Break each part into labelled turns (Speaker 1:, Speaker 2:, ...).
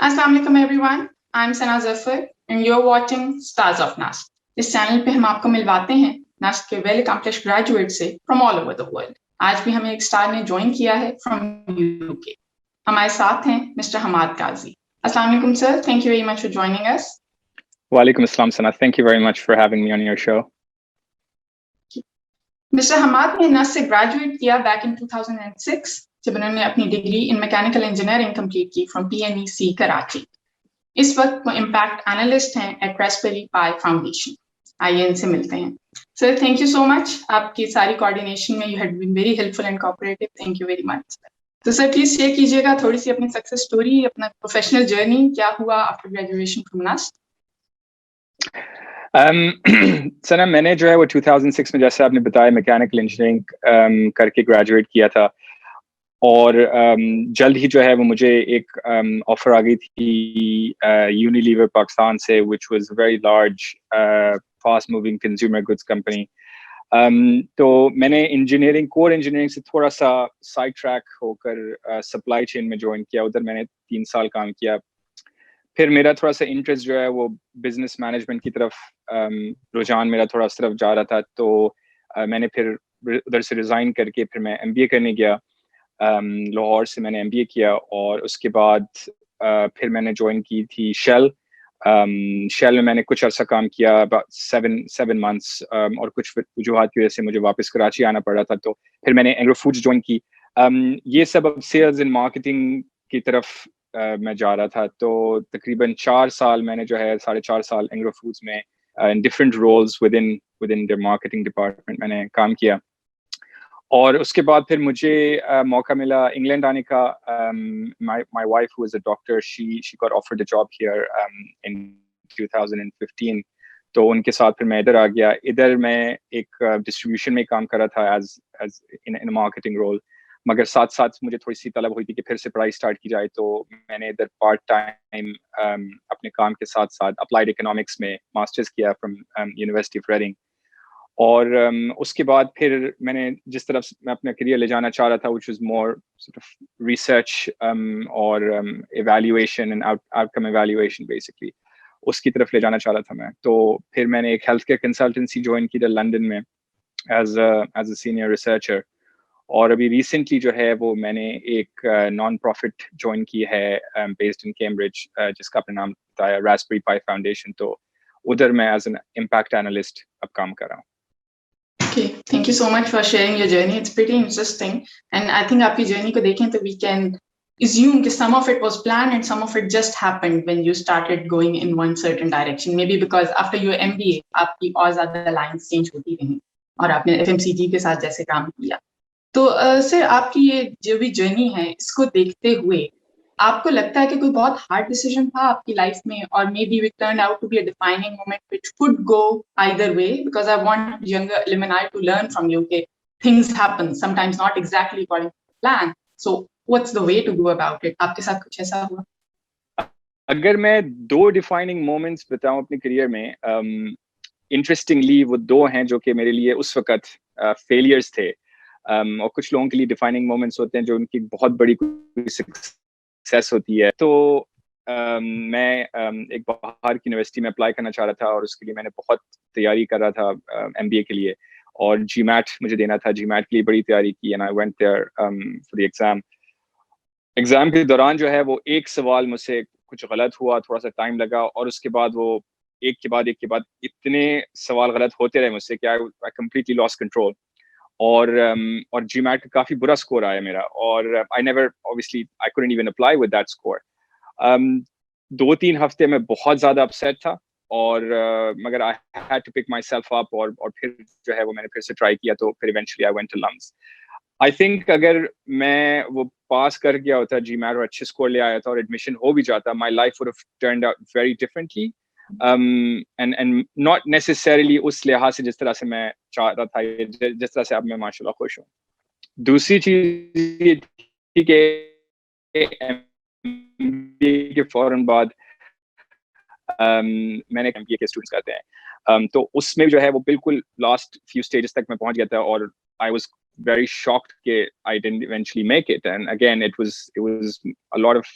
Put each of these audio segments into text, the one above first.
Speaker 1: Assalamu alaikum everyone. I'm Sana Zafar and you're watching Stars of NAST. इस channel पे हम आपको मिलवाते हैं नास्ट के वेल अकम्प्लिश्ड ग्रेजुएट से from all over the world. आज भी हमें एक स्टार ने ज्वाइन किया है फ्रॉम यूके। हमारे साथ हैं मिस्टर हमाद काजी। अस्सलाम वालेकुम sir, thank you very much for joining us.
Speaker 2: Walaikum assalam, Sana. Thank you very much for having me on your show.
Speaker 1: Mister Hammad ने नास्ट से ग्रेजुएट किया बैक इन 2006 जब उन्होंने अपनी degree in mechanical engineering complete की from PNEC Karachi. इस वक्त वो इम्पैक्ट एनालिस्ट हैं एट रास्पबेरी पाई फाउंडेशन। आइए इनसे मिलते हैं। Sir thank you so much, आपकी सारी कोऑर्डिनेशन में you had been very helpful and cooperative. Thank you very much. तो सर प्लीज शेयर कीजिएगा थोड़ी सी अपनी सक्सेस स्टोरी, अपना प्रोफेशनल जर्नी, क्या हुआ after graduation from NUST.
Speaker 2: Sana, मैंने जो है वो 2006 में, जैसे आपने बताया, मैकेनिकल इंजीनियरिंग करके ग्रेजुएट किया था और जल्द ही जो है वो मुझे एक ऑफर आ गई थी यूनिलीवर पाकिस्तान से, which was very large fast moving consumer goods company. तो मैंने कोर इंजीनियरिंग से थोड़ा सा साइड ट्रैक होकर सप्लाई चेन में ज्वाइन किया। उधर मैंने 3 साल काम किया। फिर मेरा थोड़ा सा इंटरेस्ट जो है वो बिजनेस मैनेजमेंट की तरफ, रुझान मेरा थोड़ा उस तरफ जा रहा था। तो मैंने फिर उधर से रिज़ाइन करके फिर मैं MBA करने गया। लाहौर से मैंने MBA किया और उसके बाद फिर मैंने ज्वाइन की थी शेल। शेल में मैंने कुछ अर्सा काम किया, अबाउट 7 मंथ्स, और कुछ वजूहात की वजह से मुझे वापस कराची आना पड़ा था। तो फिर मैंने एग्रो फूड्स ज्वाइन की। ये सब अब सेल्स एंड मार्केटिंग की तरफ मैं जा रहा था। तो तकरीबन 4 साल मैंने जो है 4.5 साल एग्रो फूड्स में in different roles within the marketing department मैंने काम किया। और उसके बाद फिर मुझे मौका मिला इंग्लैंड आने का। My wife who is a doctor, she got offered a job here in 2015। तो उनके साथ फिर मैं इधर आ गया। इधर मैं एक डिस्ट्रीब्यूशन में काम कर रहा था एज इन मार्केटिंग रोल, मगर साथ साथ मुझे थोड़ी सी तलब हुई थी कि फिर से पढ़ाई स्टार्ट की जाए। तो मैंने इधर पार्ट टाइम अपने काम के साथ साथ अप्लाइड इकोनॉमिक्स में मास्टर्स किया फ्रॉम यूनिवर्सिटी ऑफ रेडिंग। और उसके बाद फिर मैंने जिस तरफ मैं अपना करियर ले जाना चाह रहा था, which was more sort of research और evaluation and outcome evaluation basically, उसकी तरफ ले जाना चाह रहा था मैं। तो फिर मैंने एक हेल्थ केयर कंसल्टेंसी ज्वाइन की लंदन में एज अ सीनियर रिसर्चर। और अभी रिसेंटली जो है वो मैंने एक नॉन प्रॉफिट ज्वाइन की है बेस्ड इन कैम्ब्रिज, जिसका अपना नाम बताया रास्पबेरी पाई फाउंडेशन। तो उधर मैं एज एन इम्पैक्ट एनालिस्ट अब काम कर रहा हूँ।
Speaker 1: Okay, thank you so much for sharing your journey. It's pretty interesting, and I think आपकी journey को देखें तो we can assume that some of it was planned and some of it just happened when you started going in one certain direction. Maybe because after your MBA आपकी और ज़्यादा lines change होती रही और आपने FMCG के साथ जैसे काम किया। तो सर आपकी ये जो भी जर्नी है इसको देखते हुए आपको लगता है कि कोई बहुत हार्ड डिसीजन था आपकी लाइफ में, और may be it turn out to be a defining moment which could go either way, because I want younger alumni to learn from you कि things happen sometimes not exactly according to plan, so what's the way to go about it. आपके साथ कुछ ऐसा हुआ?
Speaker 2: अगर मैं 2 defining moments बताऊं अपने करियर में, इंटरेस्टिंगली वो 2 हैं जो कि मेरे लिए उस वक्त फेलियर्स थे। और कुछ लोगों के लिए डिफाइनिंग मोमेंट्स होते हैं जो उनकी बहुत बड़ी सक्सेस होती है। तो मैं एक बाहर की यूनिवर्सिटी में अप्लाई करना चाह रहा था और उसके लिए मैंने बहुत तैयारी कर रहा था MBA के लिए, और GMAT मुझे देना था। GMAT के लिए बड़ी तैयारी की and I went there for the exam के दौरान जो है वो एक सवाल मुझसे कुछ गलत हुआ, थोड़ा सा टाइम लगा, और उसके बाद वो एक के बाद इतने सवाल गलत होते रहे मुझसे कि आई कंप्लीटली लॉस्ट कंट्रोल। और GMAT का काफी बुरा स्कोर आया मेरा, और I never obviously I couldn't even apply with that score. 2-3 हफ्ते में बहुत ज्यादा अपसेट था, और मगर I had to pick myself up, और फिर जो है वो मैंने फिर से ट्राई किया। तो फिर eventually I went to LUMS. I think अगर मैं वो पास कर गया होता GMAT और अच्छे स्कोर ले आया था और एडमिशन हो भी जाता, my life would have turned out very differently, and not necessarily उस लिहाज से जिस तरह से मैं चाह रहा था, जिस तरह से अब मैं माशाल्लाह खुश हूँ। दूसरी चीज ठीक है, MBA के फौरन बाद मैंने MBA के स्टूडेंट्स करते हैं, तो उसमें जो है वो बिल्कुल लास्ट फ्यू स्टेजेस तक मैं पहुंच गया था, और I was very shocked that I didn't eventually make it. And again, it was a lot of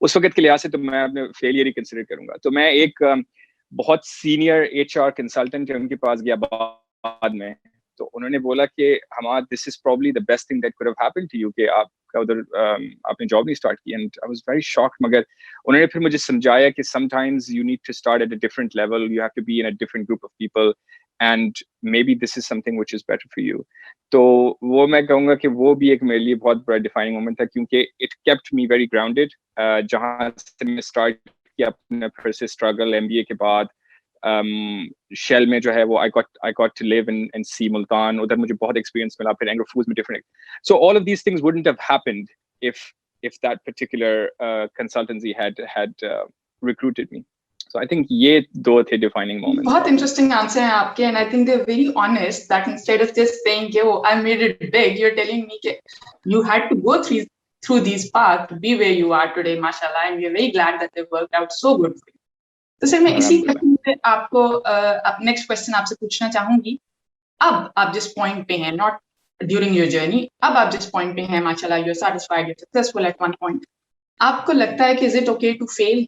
Speaker 2: उस वक्त के लिहाज से तो मैं अपने failure ही consider करूँगा. तो मैं एक बहुत senior HR consultant है उनके पास गया बाद में. तो उन्होंने बोला कि हमारा this is probably the best thing that could have happened to you कि आपका उधर आपने job नहीं start की. And I was very shocked. मगर उन्होंने फिर मुझे समझाया कि sometimes you need to start at a different level. You have to be in a different group of people. And maybe this is something which is better for you. तो वो मैं कहूँगा कि वो भी एक मेरे लिए बहुत बड़ा defining moment था क्योंकि it kept me very grounded. जहाँ से मैं start किया अपने फिर से struggle MBA के बाद Shell में जो है वो I got to live and see Multan. उधर मुझे बहुत experience मिला. फिर Anglo Foods में different. So all of these things wouldn't have happened if that particular consultancy had recruited me. So I think ये दो थे defining moments.
Speaker 1: बहुत interesting answer है आपके, and I think they're very honest that instead of just saying कि oh I made it big, you're telling me कि you had to go through these paths to be where you are today, mashallah, and we're very glad that they've worked out so good for you. तो sir मैं इसी question से आपको next question आपसे पूछना चाहूँगी. अब आप जिस point पे हैं, not during your journey, अब आप जिस point पे हैं, mashallah, you're satisfied, you're successful at one point. आपको लगता है कि is it okay to fail?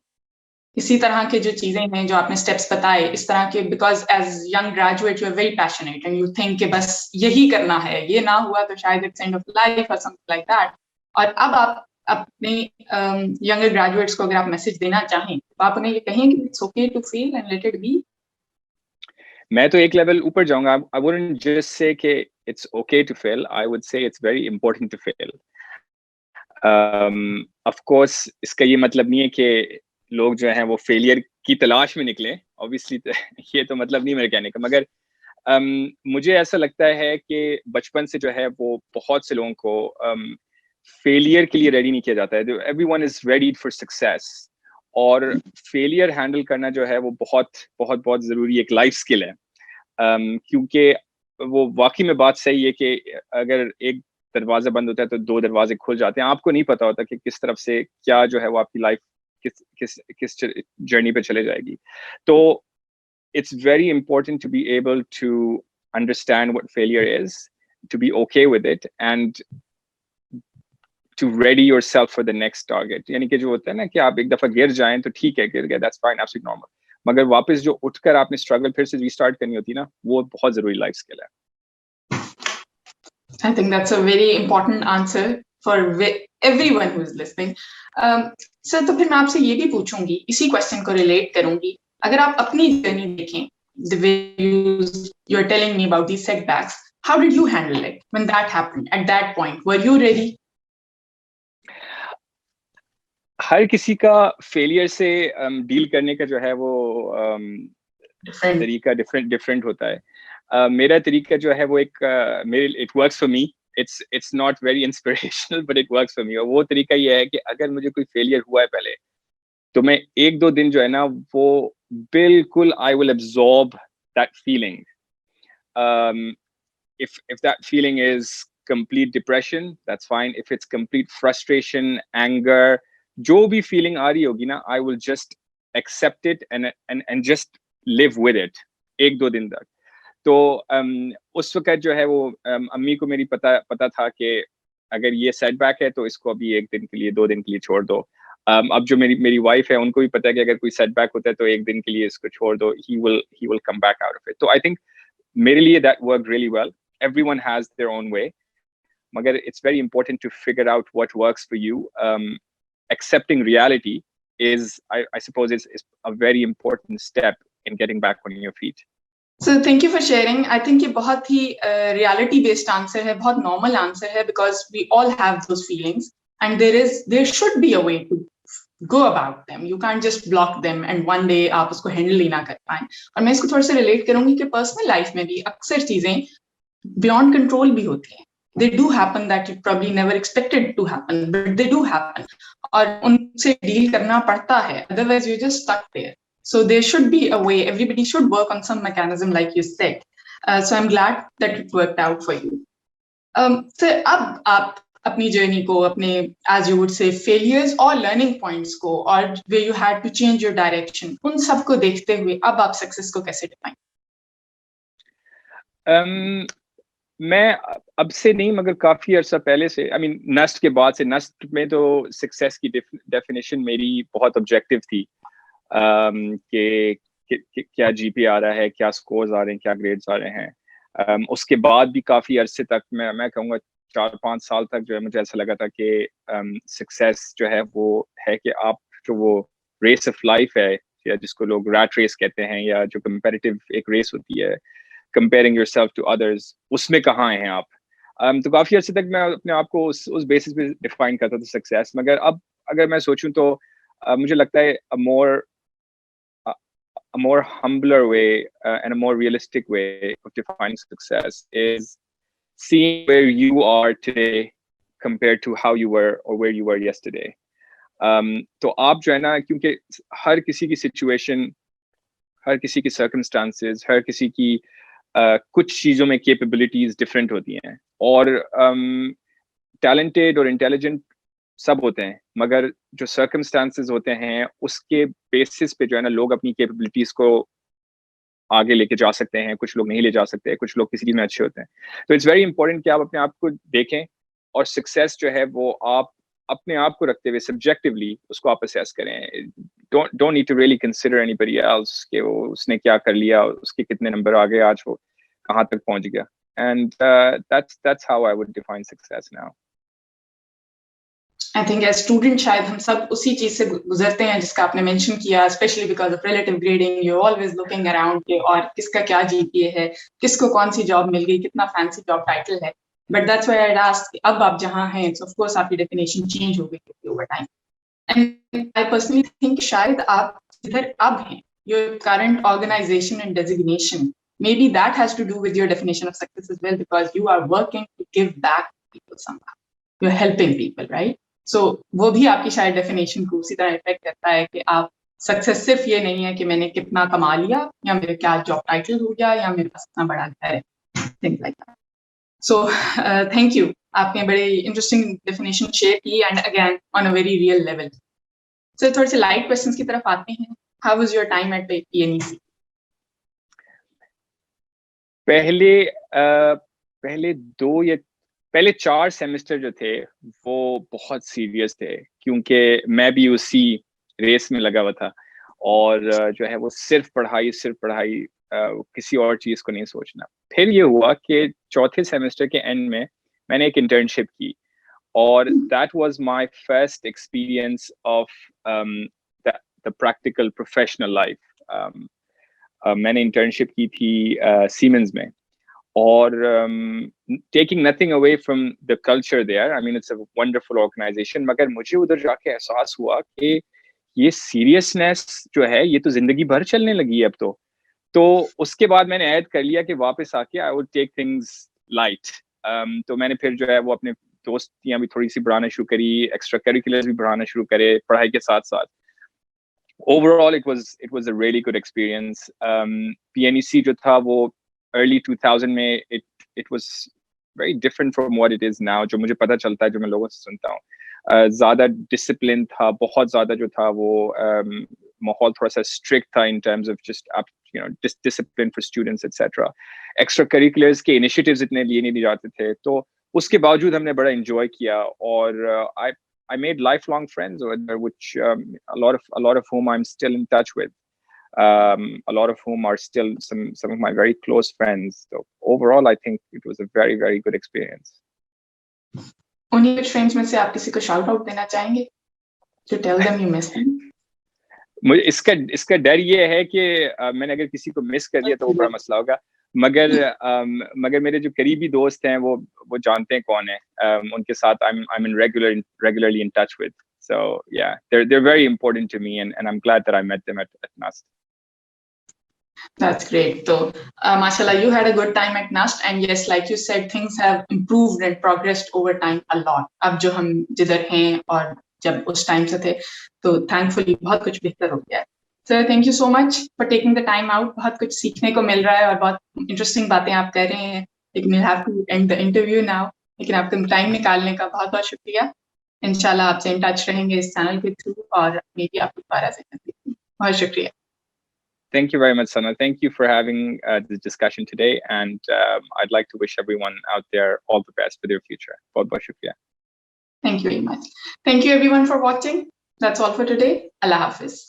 Speaker 1: इसी तरह के जो चीजें हैं जो आपने स्टेप्स बताए इस तरह के because as young graduate you are very passionate and you think कि बस यही करना है, ये ना हुआ तो शायद इट्स एंड ऑफ लाइफ और समथिंग लाइक दैट. और अब आप अपने यंगर ग्रेजुएट्स को अगर आप मैसेज देना चाहें तो आप उन्हें ये कहें कि it's okay to fail and let it be.
Speaker 2: मैं तो एक लेवल ऊपर जाऊंगा. आई वुडंट जस्ट से कि it's okay to fail. I would say it's very important to fail. Of course इसका ये मतलब नहीं है कि लोग जो हैं वो फेलियर की तलाश में निकले. ऑब्वियसली ये तो मतलब नहीं मेरे कहने का. मगर मुझे ऐसा लगता है कि बचपन से जो है वो बहुत से लोगों को फेलियर के लिए रेडी नहीं किया जाता है. Everyone is ready for success. और फेलियर हैंडल करना जो है वो बहुत बहुत बहुत ज़रूरी एक लाइफ स्किल है. क्योंकि वो वाकई में बात सही है कि अगर एक दरवाज़ा बंद होता है तो दो दरवाजे खुल जाते हैं. आपको नहीं पता होता कि किस तरफ से क्या जो है वो आपकी लाइफ किस जर्नी पे चले जाएगी. तो it's very important to be able to understand what failure is, to be okay with it, and to ready yourself for the next target. यानी कि जो होता है ना कि आप एक दफा गिर जाएं तो ठीक है, गिर गए, that's fine, absolutely normal. मगर वापस जो उठकर आपने स्ट्रगल फिर से रीस्टार्ट करनी होती है ना, वो बहुत जरूरी लाइफ स्किल है.
Speaker 1: I think that's a very important answer for everyone who is listening. Sir तो फिर मैं आपसे ये भी पूछूंगी, इसी क्वेश्चन को रिलेट करूंगी. अगर आप अपनी जर्नी देखें, the way you're telling me about these setbacks, how did you handle it when that happened? At that point, were you ready?
Speaker 2: हर किसी का फेलियर से डील करने का जो है वो तरीका डिफरेंट होता है. मेरा तरीका जो है वो एक मेरे it works for me. It's not very inspirational, but it works for me. और वो तरीका ये है कि अगर मुझे कोई फेलियर हुआ है पहले, तो मैं एक दो दिन जो है ना वो बिल्कुल I will absorb that feeling. If that feeling is complete depression, that's fine. If it's complete frustration, anger, जो भी feeling आ रही होगी ना, I will just accept it and just live with it. एक दो दिन तक. तो उस वक्त जो है वो अम्मी को मेरी पता था कि अगर ये सेटबैक है तो इसको अभी एक दिन के लिए, दो दिन के लिए छोड़ दो. अब जो मेरी वाइफ है उनको भी पता है कि अगर कोई सेटबैक होता है तो एक दिन के लिए इसको छोड़ दो. he will come back out of it. तो I think मेरे लिए that worked really well. Everyone has their own way. मगर it's very important to figure out what works for you. Accepting reality is, I suppose, is a very important step in getting back on your feet.
Speaker 1: So thank you for sharing. I think ये बहुत ही reality based answer है, बहुत normal answer है, because we all have those feelings and there should be a way to go about them. You can't just block them and one day आप उसको handle ही ना कर पाएं. और मैं इसको थोड़ा सा relate करूँगी कि personal life में भी अक्सर चीजें beyond control भी होती हैं. They do happen that you probably never expected to happen, but they do happen. और उनसे deal करना पड़ता है. Otherwise you're just stuck there. So there should be a way. Everybody should work on some mechanism, like you said. So I'm glad that it worked out for you. So अब आप अपनी journey को, अपने, as you would say, failures or learning points को, or where you had to change your direction, उन सब को देखते हुए अब आप success को कैसे define?
Speaker 2: मैं अब से नहीं मगर काफी अर्सा पहले से, आई मीन नस्ट के बाद से, नस्ट में तो सक्सेस की डेफिनेशन मेरी बहुत ऑब्जेक्टिव थी, कि क्या जीपी आ रहा है, क्या स्कोर्स आ रहे हैं, क्या ग्रेड्स आ रहे हैं। उसके बाद भी काफी अरसे तक मैं कहूँगा 4-5 साल तक जो है मुझे ऐसा लगा था कि सक्सेस जो है वो है कि आप जो वो रेस ऑफ लाइफ है, या जिसको लोग रैट रेस कहते हैं, या जो कंपेटिटिव एक रेस होती है, कंपेयरिंग योरसेल्फ टू अदर्स, उसमें कहाँ हैं आप। तो काफी अर्से तक मैं अपने आप को उस बेसिस पे डिफाइन करता था सक्सेस, मगर अब अगर मैं सोचूं तो मुझे लगता है a more humbler way and a more realistic way of defining success is seeing where you are today compared to how you were or where you were yesterday. तो आप जो है ना, क्योंकि हर किसी की सिचुएशन, हर किसी की सर्कमस्टांसेस, हर किसी की कुछ चीज़ों में कैपेबिलिटीज डिफरेंट होती हैं, और टैलेंटेड और इंटेलिजेंट सब होते हैं, मगर जो सर्कमस्टांसेस होते हैं उसके बेसिस पे जो है ना लोग अपनी कैपेबिलिटीज को आगे लेके जा सकते हैं, कुछ लोग नहीं ले जा सकते, कुछ लोग किसी चीज में अच्छे होते हैं। तो इट्स वेरी इंपॉर्टेंट कि आप अपने आप को देखें, और सक्सेस जो है वो आप अपने आप को रखते हुए सब्जेक्टिवली उसको आप असेस करें। Don't need to really consider anybody else कि वो उसने क्या कर लिया, उसके कितने नंबर आ गए, आज वो कहाँ तक पहुंच गया। And that's how I would define success now.
Speaker 1: I think as student शायद हम सब उसी चीज से गुजरते हैं जिसका आपने मेंशन किया, specially because of relative grading, you always looking around के और किसका क्या जीपीए है, किसको कौन सी जॉब मिल गई, कितना फैंसी जॉब टाइटल है। But that's why I asked, अब आप जहां हैं ऑफ कोर्स आपकी डेफिनेशन चेंज हो गई over time. And I personally think शायद आप जिधर अब हैं, your current organisation and designation, maybe that has to do with your definition of success as well, because you are working to give back to people somehow. You're helping people, right? So वो भी आपकी शायद definition को उसी तरह effect करता है कि आप सक्सेस सिर्फ ये नहीं है कि मैंने कितना कमा लिया, या मेरे क्या जॉब टाइटल हो गया, या मेरे पास इतना बड़ा घर है, things like that. So thank you, आपने बड़ी इंटरेस्टिंग डेफिनेशन शेयर की, and again on a very real level. So थोड़े से लाइट क्वेश्चंस की तरफ आते हैं। How was your time at PNEC?
Speaker 2: पहले 4 सेमेस्टर जो थे वो बहुत सीरियस थे, क्योंकि मैं भी उसी रेस में लगा हुआ था, और जो है वो सिर्फ पढ़ाई, किसी और चीज को नहीं सोचना। फिर ये हुआ कि चौथे सेमेस्टर के एंड में मैंने एक इंटर्नशिप की, और that was my first experience of the practical professional life. मैंने इंटर्नशिप की थी सीमेंस में, और taking nothing away from the culture there, I mean it's a wonderful organization, मगर मुझे उधर जाके एहसास हुआ कि ये सीरियसनेस जो है ये तो जिंदगी भर चलने लगी है अब तो उसके बाद मैंने ऐड कर लिया कि वापस आके I would take things light. तो मैंने फिर जो है वो अपने दोस्तियां भी थोड़ी सी बढ़ाना शुरू करी, एक्स्ट्रा करिकुलर्स भी बढ़ाना शुरू करे पढ़ाई के साथ साथ। Overall, it was a really good experience. PNEC जो था वो early 2000 में it was very different from what it is now, जो मुझे पता चलता है, जो मैं लोगों से सुनता हूँ। ज़्यादा डिसिप्लिन था, बहुत ज़्यादा जो था वो माहौल थोड़ा सा strict था in terms of just discipline for students etc. Extra curriculars के initiatives इतने लिए नहीं जाते थे, तो उसके बावजूद हमने बड़ा enjoy किया, और I made lifelong friends over there, which a lot of whom I'm still in touch with. A lot of whom are still some of my very close friends. So overall, I think it was a very, very good experience.
Speaker 1: उन्हीं कुछ friends में से आप किसी को shout out देना चाहेंगे? To tell them you miss them?
Speaker 2: मुझे इसका डर ये है कि मैंने अगर किसी को मिस कर दिया तो वो बड़ा मसला होगा, मगर मेरे जो करीबी दोस्त हैं वो जानते हैं कौन है, उनके साथ I'm regularly in touch with. So yeah, they're very important to me, and I'm glad that I met them at NUST.
Speaker 1: That's great. So, mashallah, you had a good time at NUST, and yes, like you said, things have improved and progressed over time a lot. अब जो हम जिधर हैं और जब उस time से थे, तो thankfully बहुत कुछ बेहतर हो गया है। So thank you so much for taking the time out. बहुत कुछ सीखने को मिल रहा है और बहुत interesting बातें आप कह रहे हैं। लेकिन we'll have to end the interview now. लेकिन आपका टाइम निकालने का बहुत बहुत शुक्रिया। इंशाल्लाह आपसे इन टच रहेंगे इस चैनल के थ्रू, और मे बी आपको दोबारा से बहुत शुक्रिया।
Speaker 2: Thank you very much, Sana. Thank you for having this discussion today, and I'd like to wish everyone out there all the best for their future. Bahut shukriya.
Speaker 1: Thank you very much. Thank you everyone for watching. That's all for today. Allah Hafiz.